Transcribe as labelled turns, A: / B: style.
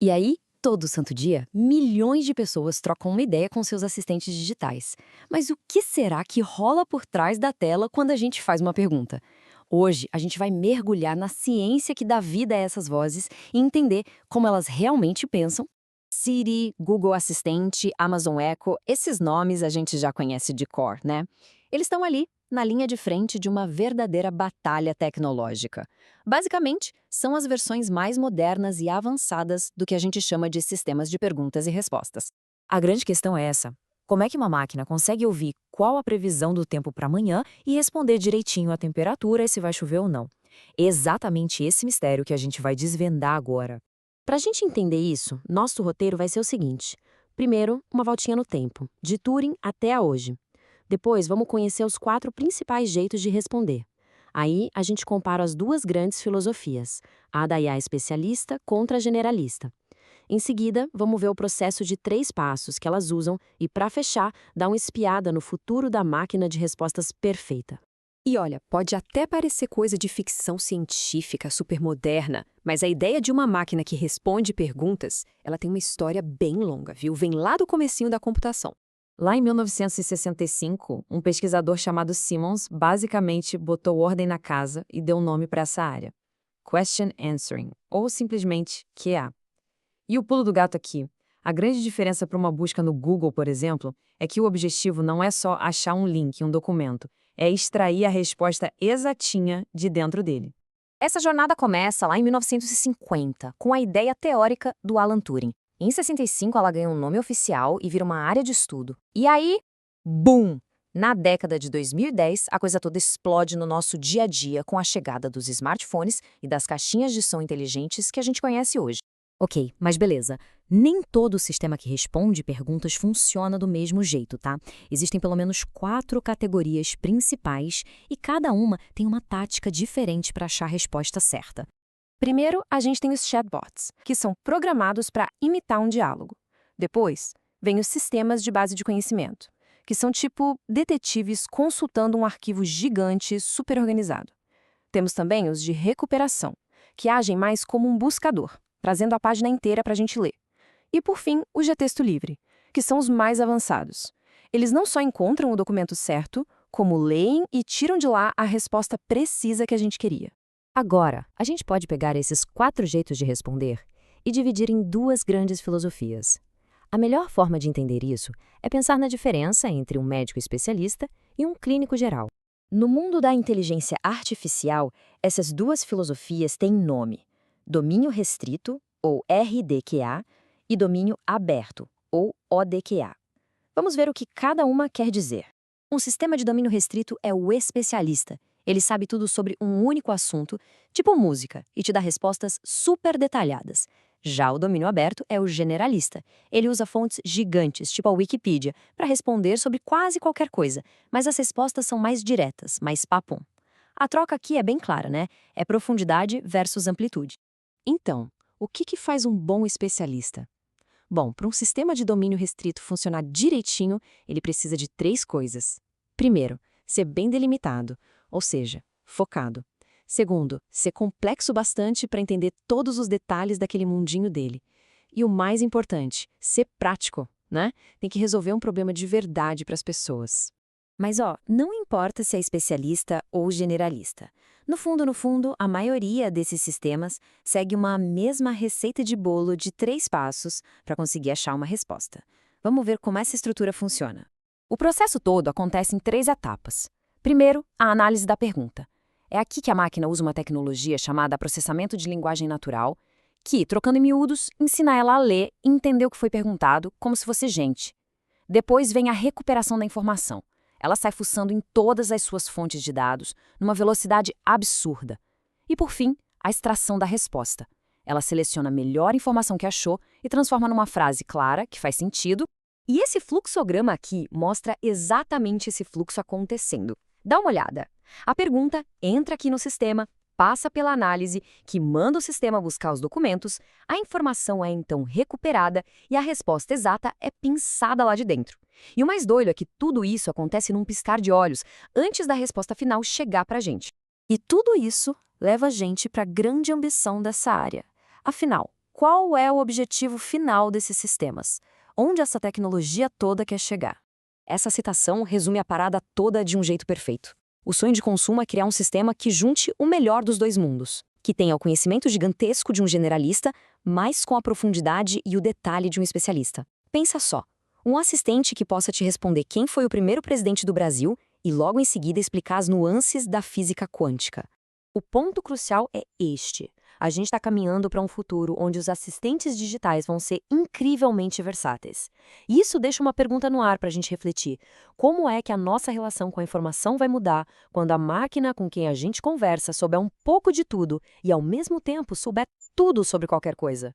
A: E aí, todo santo dia, milhões de pessoas trocam uma ideia com seus assistentes digitais. Mas o que será que rola por trás da tela quando a gente faz uma pergunta? Hoje, a gente vai mergulhar na ciência que dá vida a essas vozes e entender como elas realmente pensam.
B: Siri, Google Assistente, Amazon Echo, esses nomes a gente já conhece de cor, né? Eles estão ali, na linha de frente de uma verdadeira batalha tecnológica. Basicamente, são as versões mais modernas e avançadas do que a gente chama de sistemas de perguntas e respostas.
C: A grande questão é essa: como é que uma máquina consegue ouvir qual a previsão do tempo para amanhã e responder direitinho a temperatura e se vai chover ou não? É exatamente esse mistério que a gente vai desvendar agora.
A: Para a gente entender isso, nosso roteiro vai ser o seguinte. Primeiro, uma voltinha no tempo, de Turing até a hoje. Depois, vamos conhecer os 4 principais jeitos de responder. Aí, a gente compara as duas grandes filosofias, a da IA especialista contra a generalista. Em seguida, vamos ver o processo de 3 passos que elas usam e, para fechar, dar uma espiada no futuro da máquina de respostas perfeita.
D: E olha, pode até parecer coisa de ficção científica super moderna, mas a ideia de uma máquina que responde perguntas, ela tem uma história bem longa, viu? Vem lá do comecinho da computação.
C: Lá em 1965, um pesquisador chamado Simmons basicamente botou ordem na casa e deu nome para essa área: Question Answering, ou simplesmente QA. E o pulo do gato aqui: a grande diferença para uma busca no Google, por exemplo, é que o objetivo não é só achar um link em um documento, é extrair a resposta exatinha de dentro dele.
B: Essa jornada começa lá em 1950, com a ideia teórica do Alan Turing. Em 65, ela ganha um nome oficial e vira uma área de estudo. E aí, BUM! Na década de 2010, a coisa toda explode no nosso dia a dia com a chegada dos smartphones e das caixinhas de som inteligentes que a gente conhece hoje.
A: Ok, mas beleza. Nem todo sistema que responde perguntas funciona do mesmo jeito, tá? Existem pelo menos 4 categorias principais e cada uma tem uma tática diferente para achar a resposta certa. Primeiro, a gente tem os chatbots, que são programados para imitar um diálogo. Depois, vem os sistemas de base de conhecimento, que são tipo detetives consultando um arquivo gigante super organizado. Temos também os de recuperação, que agem mais como um buscador, trazendo a página inteira para a gente ler. E, por fim, os de texto livre, que são os mais avançados. Eles não só encontram o documento certo, como leem e tiram de lá a resposta precisa que a gente queria. Agora, a gente pode pegar esses 4 jeitos de responder e dividir em 2 grandes filosofias. A melhor forma de entender isso é pensar na diferença entre um médico especialista e um clínico geral. No mundo da inteligência artificial, essas 2 filosofias têm nome: domínio restrito, ou RDQA, e domínio aberto, ou ODQA. Vamos ver o que cada uma quer dizer. Um sistema de domínio restrito é o especialista. Ele sabe tudo sobre um único assunto, tipo música, e te dá respostas super detalhadas. Já o domínio aberto é o generalista. Ele usa fontes gigantes, tipo a Wikipedia, para responder sobre quase qualquer coisa, mas as respostas são mais diretas, mais papum. A troca aqui é bem clara, né? É profundidade versus amplitude.
D: Então, o que faz um bom especialista? Bom, para um sistema de domínio restrito funcionar direitinho, ele precisa de 3 coisas. Primeiro, ser bem delimitado, ou seja, focado. Segundo, ser complexo bastante para entender todos os detalhes daquele mundinho dele. E o mais importante, ser prático, né? Tem que resolver um problema de verdade para as pessoas.
A: Mas não importa se é especialista ou generalista. No fundo, a maioria desses sistemas segue uma mesma receita de bolo de 3 passos para conseguir achar uma resposta. Vamos ver como essa estrutura funciona. O processo todo acontece em 3 etapas. Primeiro, a análise da pergunta. É aqui que a máquina usa uma tecnologia chamada processamento de linguagem natural, que, trocando em miúdos, ensina ela a ler e entender o que foi perguntado como se fosse gente. Depois vem a recuperação da informação. Ela sai fuçando em todas as suas fontes de dados, numa velocidade absurda. E, por fim, a extração da resposta. Ela seleciona a melhor informação que achou e transforma numa frase clara, que faz sentido. E esse fluxograma aqui mostra exatamente esse fluxo acontecendo. Dá uma olhada. A pergunta entra aqui no sistema, passa pela análise, que manda o sistema buscar os documentos, a informação é então recuperada e a resposta exata é pinçada lá de dentro. E o mais doido é que tudo isso acontece num piscar de olhos, antes da resposta final chegar para a gente. E tudo isso leva a gente para a grande ambição dessa área. Afinal,
B: qual é o objetivo final desses sistemas? Onde essa tecnologia toda quer chegar? Essa citação resume a parada toda de um jeito perfeito. O sonho de consumo é criar um sistema que junte o melhor dos dois mundos, que tenha o conhecimento gigantesco de um generalista, mas com a profundidade e o detalhe de um especialista. Pensa só, um assistente que possa te responder quem foi o primeiro presidente do Brasil e logo em seguida explicar as nuances da física quântica. O ponto crucial é este. A gente está caminhando para um futuro onde os assistentes digitais vão ser incrivelmente versáteis. E isso deixa uma pergunta no ar para a gente refletir. Como é que a nossa relação com a informação vai mudar quando a máquina com quem a gente conversa souber um pouco de tudo e, ao mesmo tempo, souber tudo sobre qualquer coisa?